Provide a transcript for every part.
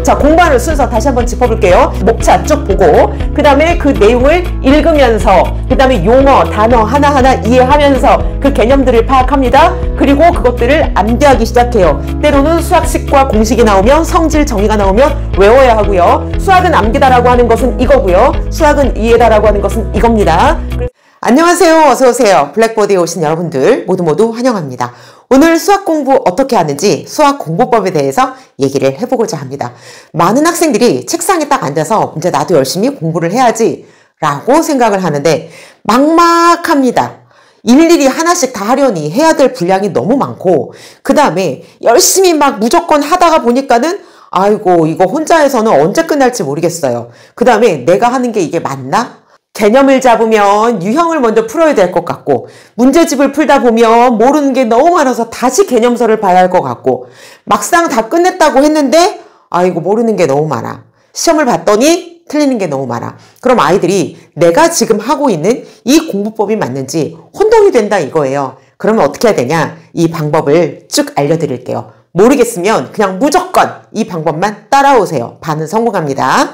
자, 공부하는 순서 다시 한번 짚어볼게요. 목차 쭉 보고 그 다음에 그 내용을 읽으면서 그 다음에 용어, 단어 하나하나 이해하면서 그 개념들을 파악합니다. 그리고 그것들을 암기하기 시작해요. 때로는 수학식과 공식이 나오면 성질 정의가 나오면 외워야 하고요. 수학은 암기다라고 하는 것은 이거고요. 수학은 이해다라고 하는 것은 이겁니다. 안녕하세요. 어서오세요. 블랙보드에 오신 여러분들 모두 환영합니다. 오늘 수학 공부 어떻게 하는지 수학 공부법에 대해서 얘기를 해보고자 합니다. 많은 학생들이 책상에 딱 앉아서 이제 나도 열심히 공부를 해야지 라고 생각을 하는데 막막합니다. 일일이 하나씩 다 하려니 해야 될 분량이 너무 많고 그 다음에 열심히 막 무조건 하다가 보니까는 아이고 이거 혼자 해서는 언제 끝날지 모르겠어요. 그 다음에 내가 하는 게 이게 맞나? 개념을 잡으면 유형을 먼저 풀어야 될 것 같고 문제집을 풀다 보면 모르는 게 너무 많아서 다시 개념서를 봐야 할 것 같고 막상 다 끝냈다고 했는데 아이고 모르는 게 너무 많아. 시험을 봤더니 틀리는 게 너무 많아. 그럼 아이들이 내가 지금 하고 있는 이 공부법이 맞는지 혼동이 된다 이거예요. 그러면 어떻게 해야 되냐? 이 방법을 쭉 알려드릴게요. 모르겠으면 그냥 무조건 이 방법만 따라오세요. 반은 성공합니다.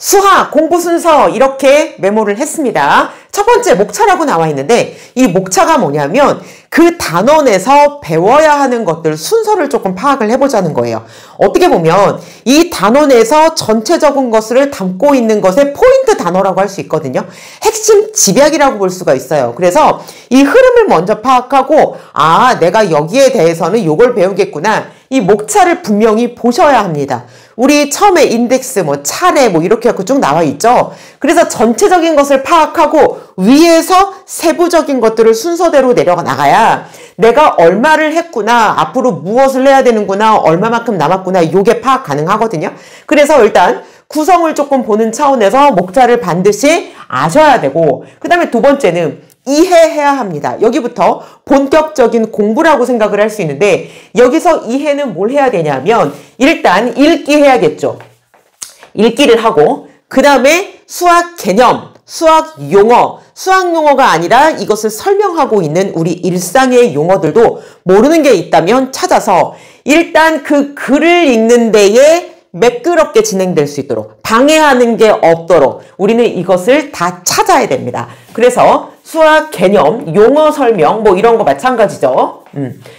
수학 공부 순서 이렇게 메모를 했습니다. 첫 번째 목차라고 나와 있는데 이 목차가 뭐냐면 그 단원에서 배워야 하는 것들 순서를 조금 파악을 해보자는 거예요. 어떻게 보면 이 단원에서 전체적인 것을 담고 있는 것의 포인트 단어라고 할 수 있거든요. 핵심 집약이라고 볼 수가 있어요. 그래서 이 흐름을 먼저 파악하고 아 내가 여기에 대해서는 이걸 배우겠구나. 이 목차를 분명히 보셔야 합니다. 우리 처음에 인덱스, 차례 이렇게 해서 쭉 나와 있죠. 그래서 전체적인 것을 파악하고 위에서 세부적인 것들을 순서대로 내려나가야 내가 얼마를 했구나, 앞으로 무엇을 해야 되는구나, 얼마만큼 남았구나, 이게 파악 가능하거든요. 그래서 일단 구성을 조금 보는 차원에서 목차를 반드시 아셔야 되고 그 다음에 두 번째는 이해해야 합니다. 여기부터 본격적인 공부라고 생각을 할 수 있는데 여기서 이해는 뭘 해야 되냐면 일단 읽기 해야겠죠. 읽기를 하고 그 다음에 수학 개념, 수학 용어가 아니라 이것을 설명하고 있는 우리 일상의 용어들도 모르는 게 있다면 찾아서 일단 그 글을 읽는 데에 매끄럽게 진행될 수 있도록 방해하는 게 없도록 우리는 이것을 다 찾아야 됩니다. 그래서 수학 개념, 용어 설명 이런 거 마찬가지죠.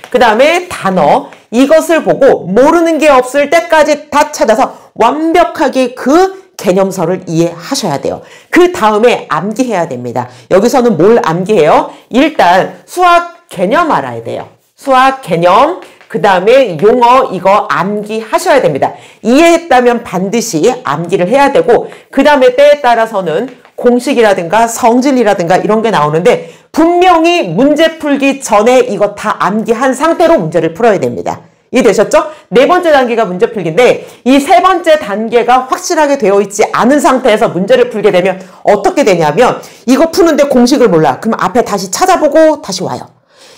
그 다음에 단어 이것을 보고 모르는 게 없을 때까지 다 찾아서 완벽하게 그 개념서를 이해하셔야 돼요. 그 다음에 암기해야 됩니다. 여기서는 뭘 암기해요? 일단 수학 개념 알아야 돼요. 수학 개념 그 다음에 용어 이거 암기하셔야 됩니다. 이해했다면 반드시 암기를 해야 되고 그 다음에 때에 따라서는 공식이라든가 성질이라든가 이런 게 나오는데 분명히 문제 풀기 전에 이거 다 암기한 상태로 문제를 풀어야 됩니다. 이해되셨죠? 네 번째 단계가 문제 풀기인데 이 세 번째 단계가 확실하게 되어 있지 않은 상태에서 문제를 풀게 되면 어떻게 되냐면 이거 푸는데 공식을 몰라. 그럼 앞에 다시 찾아보고 다시 와요.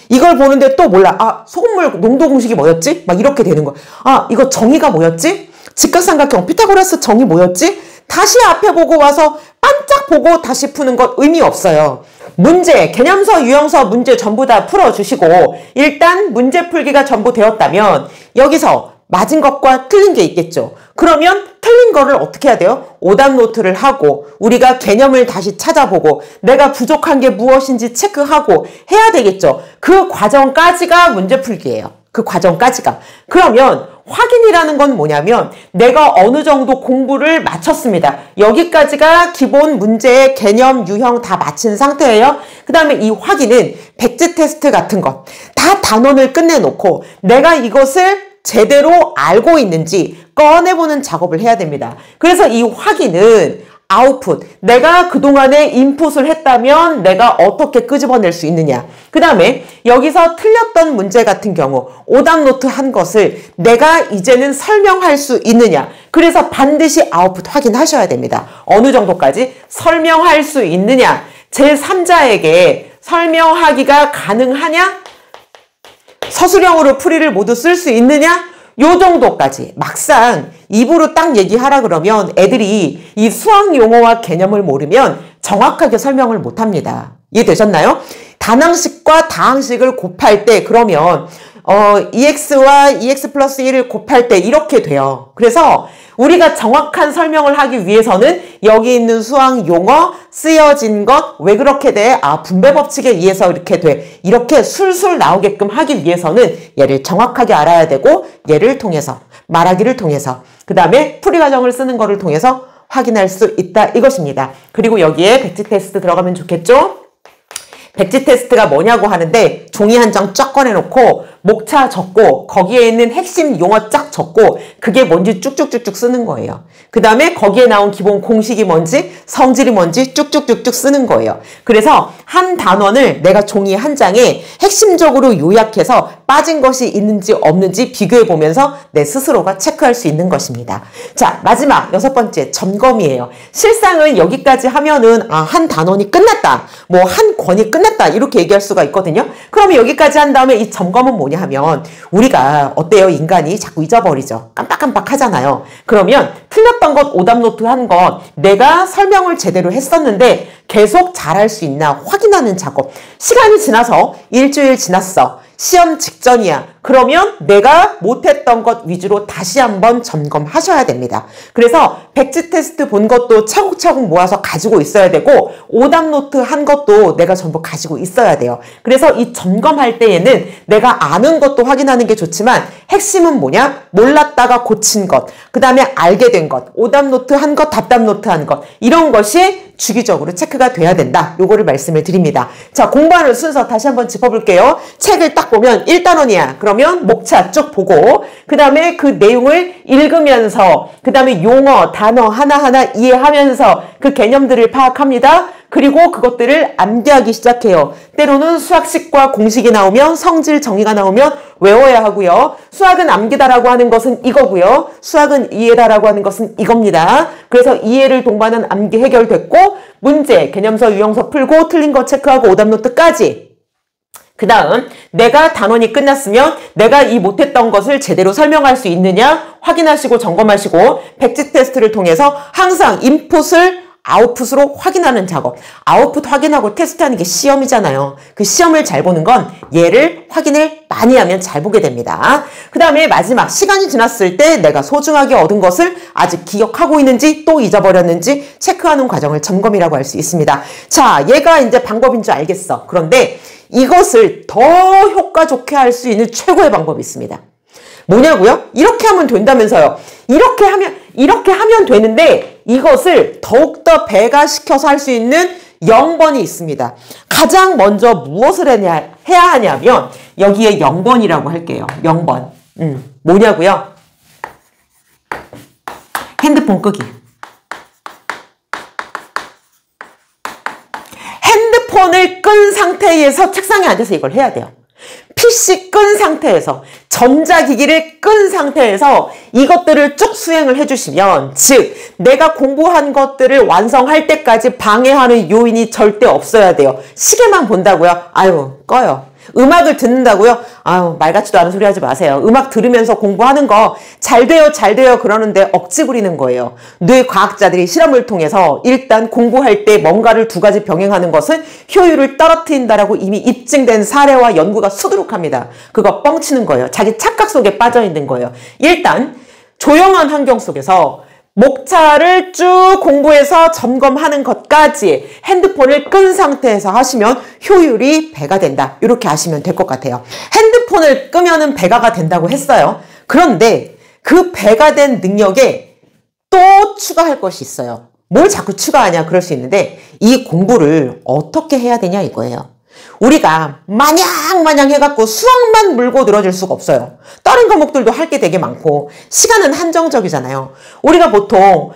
이걸 보는데 또 몰라. 아, 소금물 농도 공식이 뭐였지? 막 이렇게 되는 거야. 아, 이거 정의가 뭐였지? 직각삼각형 피타고라스 정의 뭐였지? 다시 앞에 보고 와서 반짝 보고 다시 푸는 것 의미 없어요. 문제, 개념서, 유형서 문제 전부 다 풀어주시고 일단 문제 풀기가 전부 되었다면 여기서 맞은 것과 틀린 게 있겠죠. 그러면 틀린 거를 어떻게 해야 돼요? 오답 노트를 하고 우리가 개념을 다시 찾아보고 내가 부족한 게 무엇인지 체크하고 해야 되겠죠. 그 과정까지가 문제 풀기예요. 그 과정까지가. 그러면 확인이라는 건 뭐냐면 내가 어느 정도 공부를 마쳤습니다. 여기까지가 기본 문제의 개념, 유형 다 마친 상태예요. 그 다음에 이 확인은 백지 테스트 같은 것 다 단원을 끝내놓고 내가 이것을 제대로 알고 있는지 꺼내보는 작업을 해야 됩니다. 그래서 이 확인은 아웃풋, 내가 그동안에 인풋을 했다면 내가 어떻게 끄집어낼 수 있느냐. 그 다음에 여기서 틀렸던 문제 같은 경우 오답 노트 한 것을 내가 이제는 설명할 수 있느냐. 그래서 반드시 아웃풋 확인하셔야 됩니다. 어느 정도까지 설명할 수 있느냐. 제3자에게 설명하기가 가능하냐? 서술형으로 풀이를 모두 쓸 수 있느냐? 요 정도까지. 막상 입으로 딱 얘기하라 그러면 애들이 이 수학 용어와 개념을 모르면 정확하게 설명을 못합니다. 이해되셨나요? 단항식과 다항식을 곱할 때 그러면 EX와 EX 플러스 1을 곱할 때 이렇게 돼요. 그래서 우리가 정확한 설명을 하기 위해서는 여기 있는 수학 용어 쓰여진 것 왜 그렇게 돼? 아, 분배 법칙에 의해서 이렇게 돼. 이렇게 술술 나오게끔 하기 위해서는 얘를 정확하게 알아야 되고 얘를 통해서 말하기를 통해서 그 다음에 풀이 과정을 쓰는 거를 통해서 확인할 수 있다 이것입니다. 그리고 여기에 백지 테스트 들어가면 좋겠죠? 백지 테스트가 뭐냐고 하는데 종이 한 장 쫙 꺼내놓고 목차 적고 거기에 있는 핵심 용어 쫙 적고 그게 뭔지 쭉쭉쭉쭉 쓰는 거예요. 그 다음에 거기에 나온 기본 공식이 뭔지 성질이 뭔지 쭉쭉쭉쭉 쓰는 거예요. 그래서 한 단원을 내가 종이 한 장에 핵심적으로 요약해서 빠진 것이 있는지 없는지 비교해 보면서 내 스스로가 체크할 수 있는 것입니다. 자, 마지막 6번째 점검이에요. 실상은 여기까지 하면은 한 단원이 끝났다. 뭐 한 권이 끝났다. 이렇게 얘기할 수가 있거든요. 그러면 여기까지 한 다음에 이 점검은 뭐냐 하면 우리가 어때요? 인간이 자꾸 잊어버리죠. 깜빡깜빡 하잖아요. 그러면 틀렸던 것, 오답 노트 한 것 내가 설명을 제대로 했었는데 계속 잘할 수 있나 확인하는 작업. 시간이 지나서 일주일 지났어. 시험 직전이야. 그러면 내가 못했던 것 위주로 다시 한번 점검하셔야 됩니다. 그래서 백지 테스트 본 것도 차곡차곡 모아서 가지고 있어야 되고 오답 노트 한 것도 내가 전부 가지고 있어야 돼요. 그래서 이 점검할 때에는 내가 아는 것도 확인하는 게 좋지만 핵심은 뭐냐? 몰랐다가 고친 것, 그 다음에 알게 된 것, 오답 노트 한 것, 답답 노트 한 것 이런 것이 주기적으로 체크가 돼야 된다. 요거를 말씀을 드립니다. 자, 공부하는 순서 다시 한번 짚어볼게요. 책을 딱 보면 1단원이야. 그러면 목차 쭉 보고 그 다음에 그 내용을 읽으면서 그 다음에 용어, 단어 하나하나 이해하면서 그 개념들을 파악합니다. 그리고 그것들을 암기하기 시작해요. 때로는 수학식과 공식이 나오면 성질 정의가 나오면 외워야 하고요. 수학은 암기다라고 하는 것은 이거고요. 수학은 이해다라고 하는 것은 이겁니다. 그래서 이해를 동반한 암기 해결됐고 문제, 개념서, 유형서 풀고 틀린 거 체크하고 오답 노트까지. 그 다음 내가 단원이 끝났으면 내가 이 못했던 것을 제대로 설명할 수 있느냐 확인하시고 점검하시고 백지 테스트를 통해서 항상 인풋을 아웃풋으로 확인하는 작업. 아웃풋 확인하고 테스트하는 게 시험이잖아요. 그 시험을 잘 보는 건 얘를 확인을 많이 하면 잘 보게 됩니다. 그 다음에 마지막 시간이 지났을 때 내가 소중하게 얻은 것을 아직 기억하고 있는지 또 잊어버렸는지 체크하는 과정을 점검이라고 할 수 있습니다. 자, 얘가 이제 방법인 줄 알겠어. 그런데 이것을 더 효과 좋게 할 수 있는 최고의 방법이 있습니다. 뭐냐고요? 이렇게 하면 된다면서요. 이렇게 하면 되는데 이것을 더욱더 배가시켜서 할 수 있는 0번이 있습니다. 가장 먼저 무엇을 해야 하냐면 여기에 0번이라고 할게요. 0번. 뭐냐고요? 핸드폰 끄기. 핸드폰을 끈 상태에서 책상에 앉아서 이걸 해야 돼요. PC 끈 상태에서 전자기기를 끈 상태에서 이것들을 쭉 수행을 해주시면 즉 내가 공부한 것들을 완성할 때까지 방해하는 요인이 절대 없어야 돼요. 시계만 본다고요? 아유 꺼요. 음악을 듣는다고요? 아유 말 같지도 않은 소리 하지 마세요. 음악 들으면서 공부하는 거 잘 돼요 잘 돼요 그러는데 억지 부리는 거예요. 뇌 과학자들이 실험을 통해서 일단 공부할 때 뭔가를 두 가지 병행하는 것은 효율을 떨어뜨린다라고 이미 입증된 사례와 연구가 수두룩합니다. 그거 뻥치는 거예요. 자기 착각 속에 빠져 있는 거예요. 일단 조용한 환경 속에서 목차를 쭉 공부해서 점검하는 것까지 핸드폰을 끈 상태에서 하시면 효율이 배가 된다. 이렇게 아시면 될 것 같아요. 핸드폰을 끄면은 배가가 된다고 했어요. 그런데 그 배가 된 능력에 또 추가할 것이 있어요. 뭘 자꾸 추가하냐 그럴 수 있는데 이 공부를 어떻게 해야 되냐 이거예요. 우리가 마냥 해갖고 수학만 물고 늘어질 수가 없어요. 다른 과목들도 할 게 되게 많고 시간은 한정적이잖아요. 우리가 보통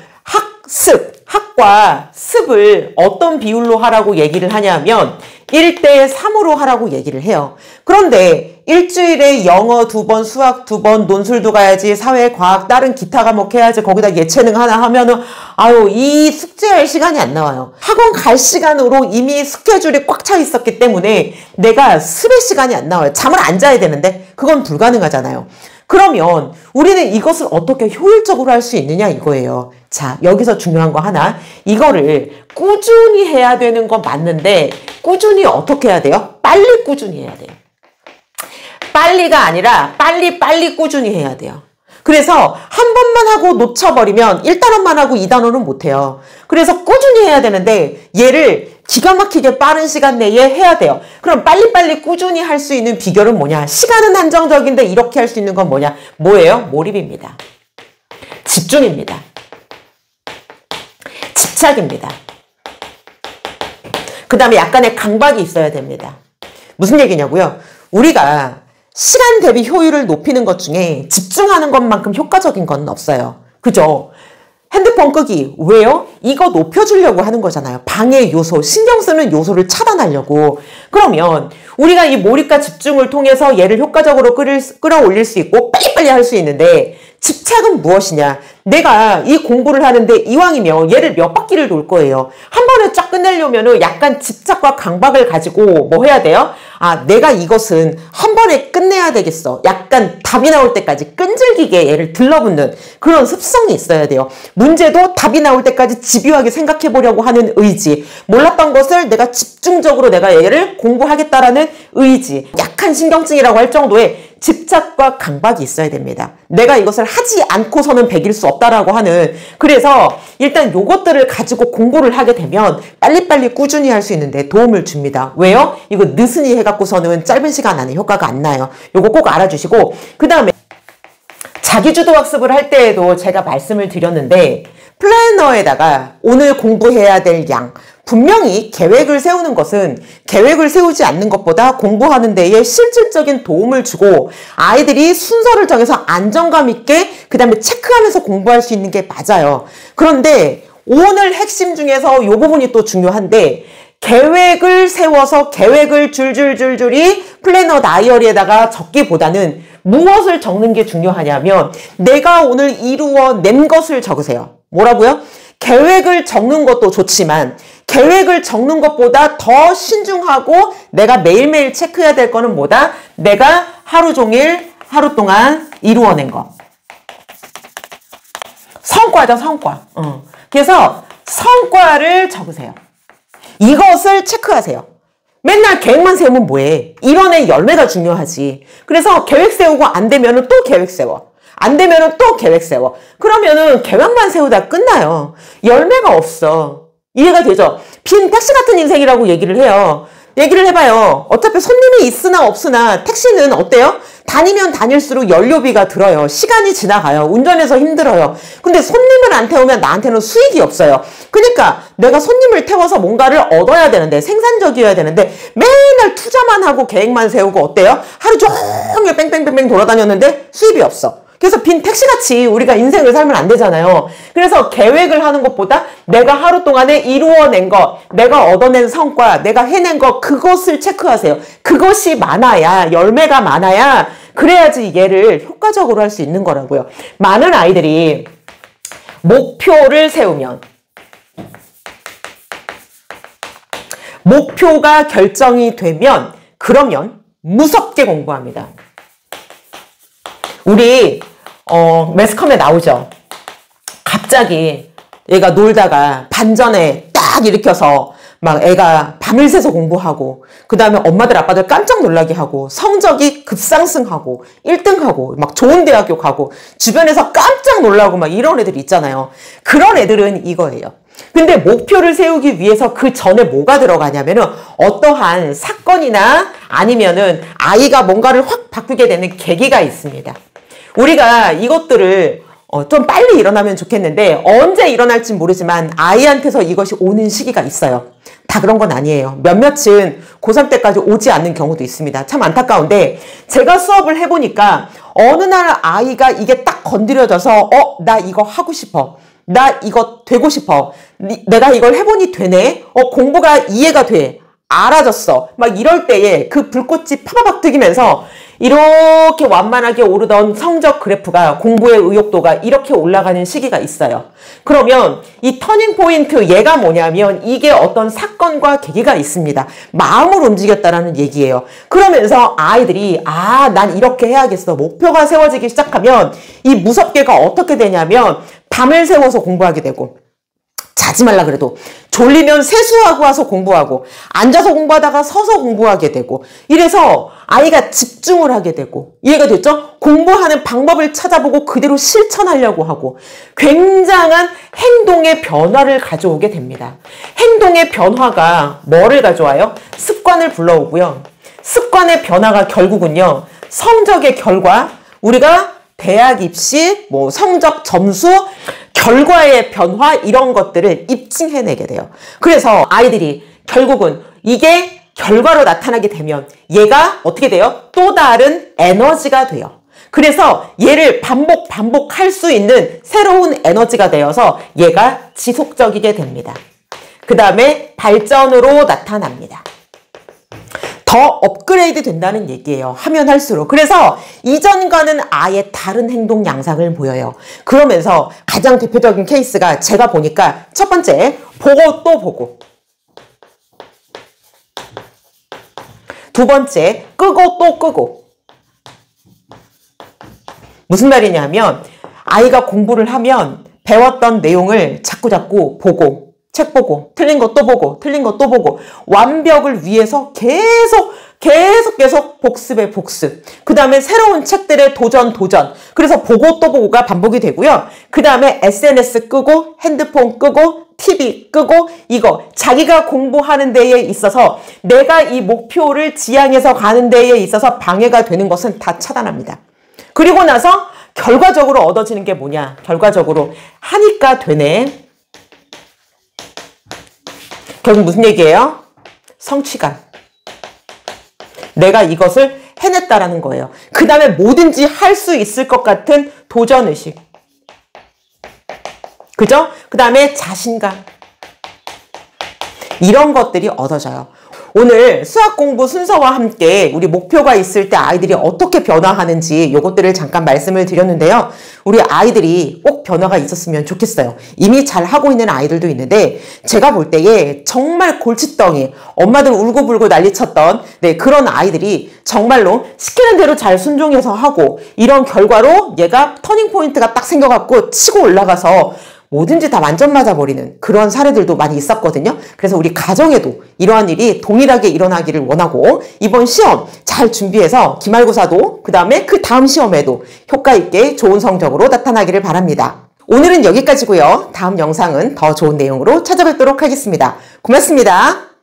학과 습을 어떤 비율로 하라고 얘기를 하냐면 1:3으로 하라고 얘기를 해요. 그런데 일주일에 영어 2번, 수학 2번, 논술도 가야지, 사회, 과학, 다른 기타 과목 해야지, 거기다 예체능 하나 하면은 아유 이 숙제할 시간이 안 나와요. 학원 갈 시간으로 이미 스케줄이 꽉 차 있었기 때문에 내가 습의 시간이 안 나와요. 잠을 안 자야 되는데 그건 불가능하잖아요. 그러면 우리는 이것을 어떻게 효율적으로 할 수 있느냐 이거예요. 자, 여기서 중요한 거 하나. 이거를 꾸준히 해야 되는 건 맞는데 꾸준히 어떻게 해야 돼요? 빨리 꾸준히 해야 돼요. 빨리가 아니라 빨리 꾸준히 해야 돼요. 그래서 한 번만 하고 놓쳐버리면 1단원만 하고 2단원은 못해요. 그래서 꾸준히 해야 되는데 얘를 기가 막히게 빠른 시간 내에 해야 돼요. 그럼 빨리빨리 꾸준히 할 수 있는 비결은 뭐냐? 시간은 한정적인데 이렇게 할 수 있는 건 뭐냐? 뭐예요? 몰입입니다. 집중입니다. 집착입니다. 그 다음에 약간의 강박이 있어야 됩니다. 무슨 얘기냐고요? 우리가 시간 대비 효율을 높이는 것 중에 집중하는 것만큼 효과적인 건 없어요. 그죠? 핸드폰 끄기. 왜요? 이거 높여주려고 하는 거잖아요. 방해 요소, 신경 쓰는 요소를 차단하려고. 그러면 우리가 이 몰입과 집중을 통해서 얘를 효과적으로 끌어올릴 수 있고 빨리빨리 할 수 있는데 집착은 무엇이냐? 내가 이 공부를 하는데 이왕이면 얘를 몇 바퀴를 돌 거예요. 한 번에 쫙 끝내려면 약간 집착과 강박을 가지고 뭐 해야 돼요? 아, 내가 이것은 한 번에 끝내야 되겠어. 약간 답이 나올 때까지 끈질기게 얘를 들러붙는 그런 습성이 있어야 돼요. 문제도 답이 나올 때까지 집요하게 생각해 보려고 하는 의지. 몰랐던 것을 내가 집중적으로 내가 얘를 공부하겠다라는 의지. 약한 신경증이라고 할 정도의 집착과 강박이 있어야 됩니다. 내가 이것을 하지 않고서는 배길 수 없다라고 하는. 그래서 일단 요것들을 가지고 공부를 하게 되면 빨리빨리 꾸준히 할 수 있는데 도움을 줍니다. 왜요? 이거 느슨히 해갖고서는 짧은 시간 안에 효과가 안 나요. 요거 꼭 알아주시고, 그 다음에 자기주도 학습을 할 때에도 제가 말씀을 드렸는데 플래너에다가 오늘 공부해야 될 양, 분명히 계획을 세우는 것은 계획을 세우지 않는 것보다 공부하는 데에 실질적인 도움을 주고 아이들이 순서를 정해서 안정감 있게 그 다음에 체크하면서 공부할 수 있는 게 맞아요. 그런데 오늘 핵심 중에서 이 부분이 또 중요한데 계획을 세워서 계획을 줄줄줄줄이 플래너 다이어리에다가 적기보다는 무엇을 적는 게 중요하냐면 내가 오늘 이루어낸 것을 적으세요. 뭐라고요? 계획을 적는 것도 좋지만 계획을 적는 것보다 더 신중하고 내가 매일매일 체크해야 될 거는 뭐다? 내가 하루 종일 하루 동안 이루어낸 거. 성과죠, 성과. 그래서 성과를 적으세요. 이것을 체크하세요. 맨날 계획만 세우면 뭐해? 이뤄낸 열매가 중요하지. 그래서 계획 세우고 안 되면은 또 계획 세워. 안 되면은 또 계획 세워. 그러면은 계획만 세우다 끝나요. 열매가 없어. 이해가 되죠? 빈 택시 같은 인생이라고 얘기를 해요. 얘기를 해봐요. 어차피 손님이 있으나 없으나 택시는 어때요? 다니면 다닐수록 연료비가 들어요. 시간이 지나가요. 운전해서 힘들어요. 근데 손님을 안 태우면 나한테는 수익이 없어요. 그러니까 내가 손님을 태워서 뭔가를 얻어야 되는데 생산적이어야 되는데 맨날 투자만 하고 계획만 세우고 어때요? 하루 종일 뺑뺑뺑뺑 돌아다녔는데 수입이 없어. 그래서 빈 택시같이 우리가 인생을 살면 안 되잖아요. 그래서 계획을 하는 것보다 내가 하루 동안에 이루어낸 것, 내가 얻어낸 성과, 내가 해낸 것, 그것을 체크하세요. 그것이 많아야, 열매가 많아야 그래야지 얘를 효과적으로 할 수 있는 거라고요. 많은 아이들이 목표를 세우면 목표가 결정이 되면 그러면 무섭게 공부합니다. 우리 매스컴에 나오죠. 갑자기 얘가 놀다가 반전에 딱 일으켜서 막 애가 밤을 새서 공부하고 그 다음에 엄마들 아빠들 깜짝 놀라게 하고 성적이 급상승하고 1등하고 막 좋은 대학교 가고 주변에서 깜짝 놀라고 막 이런 애들 있잖아요. 그런 애들은 이거예요. 근데 목표를 세우기 위해서 그 전에 뭐가 들어가냐면은 어떠한 사건이나 아니면은 아이가 뭔가를 확 바꾸게 되는 계기가 있습니다. 우리가 이것들을 좀 빨리 일어나면 좋겠는데 언제 일어날지 모르지만 아이한테서 이것이 오는 시기가 있어요. 다 그런 건 아니에요. 몇몇은 고3 때까지 오지 않는 경우도 있습니다. 참 안타까운데 제가 수업을 해보니까 어느 날 아이가 이게 딱 건드려져서 나 이거 하고 싶어. 나 이거 되고 싶어. 내가 이걸 해보니 되네. 공부가 이해가 돼. 알아졌어. 막 이럴 때에 그 불꽃이 파바박 튀기면서 이렇게 완만하게 오르던 성적 그래프가 공부의 의욕도가 이렇게 올라가는 시기가 있어요. 그러면 이 터닝 포인트 얘가 뭐냐면 이게 어떤 사건과 계기가 있습니다. 마음을 움직였다라는 얘기예요. 그러면서 아이들이 난 이렇게 해야겠어. 목표가 세워지기 시작하면 이 무섭게가 어떻게 되냐면 밤을 새워서 공부하게 되고 자지 말라 그래도 졸리면 세수하고 와서 공부하고 앉아서 공부하다가 서서 공부하게 되고 이래서 아이가 집중을 하게 되고 이해가 됐죠? 공부하는 방법을 찾아보고 그대로 실천하려고 하고 굉장한 행동의 변화를 가져오게 됩니다. 행동의 변화가 뭐를 가져와요? 습관을 불러오고요. 습관의 변화가 결국은요. 성적의 결과, 우리가 대학 입시, 성적 점수, 결과의 변화 이런 것들을 입증해내게 돼요. 그래서 아이들이 결국은 이게 결과로 나타나게 되면 얘가 어떻게 돼요? 또 다른 에너지가 돼요. 그래서 얘를 반복할 수 있는 새로운 에너지가 되어서 얘가 지속적이게 됩니다. 그 다음에 발전으로 나타납니다. 더 업그레이드 된다는 얘기예요. 하면 할수록. 그래서 이전과는 아예 다른 행동 양상을 보여요. 그러면서 가장 대표적인 케이스가 제가 보니까 첫 번째, 보고 또 보고. 두 번째, 끄고 또 끄고. 무슨 말이냐면 아이가 공부를 하면 배웠던 내용을 자꾸 보고 책 보고 틀린 거 또 보고 틀린 거 또 보고 완벽을 위해서 계속 복습에 복습. 그 다음에 새로운 책들의 도전. 그래서 보고 또 보고가 반복이 되고요. 그 다음에 SNS 끄고 핸드폰 끄고 TV 끄고 이거 자기가 공부하는 데에 있어서 내가 이 목표를 지향해서 가는 데에 있어서 방해가 되는 것은 다 차단합니다. 그리고 나서 결과적으로 얻어지는 게 뭐냐? 결과적으로 하니까 되네. 결국 무슨 얘기예요? 성취감. 내가 이것을 해냈다라는 거예요. 그 다음에 뭐든지 할 수 있을 것 같은 도전의식. 그죠? 그 다음에 자신감. 이런 것들이 얻어져요. 오늘 수학 공부 순서와 함께 우리 목표가 있을 때 아이들이 어떻게 변화하는지 이것들을 잠깐 말씀을 드렸는데요. 우리 아이들이 꼭 변화가 있었으면 좋겠어요. 이미 잘 하고 있는 아이들도 있는데 제가 볼 때에 정말 골칫덩이, 엄마들 울고불고 난리쳤던 그런 아이들이 정말로 시키는 대로 잘 순종해서 하고 이런 결과로 얘가 터닝포인트가 딱 생겨갖고 치고 올라가서 뭐든지 다 만점 맞아버리는 그런 사례들도 많이 있었거든요. 그래서 우리 가정에도 이러한 일이 동일하게 일어나기를 원하고 이번 시험 잘 준비해서 기말고사도 그 다음에 그 다음 시험에도 효과 있게 좋은 성적으로 나타나기를 바랍니다. 오늘은 여기까지고요. 다음 영상은 더 좋은 내용으로 찾아뵙도록 하겠습니다. 고맙습니다.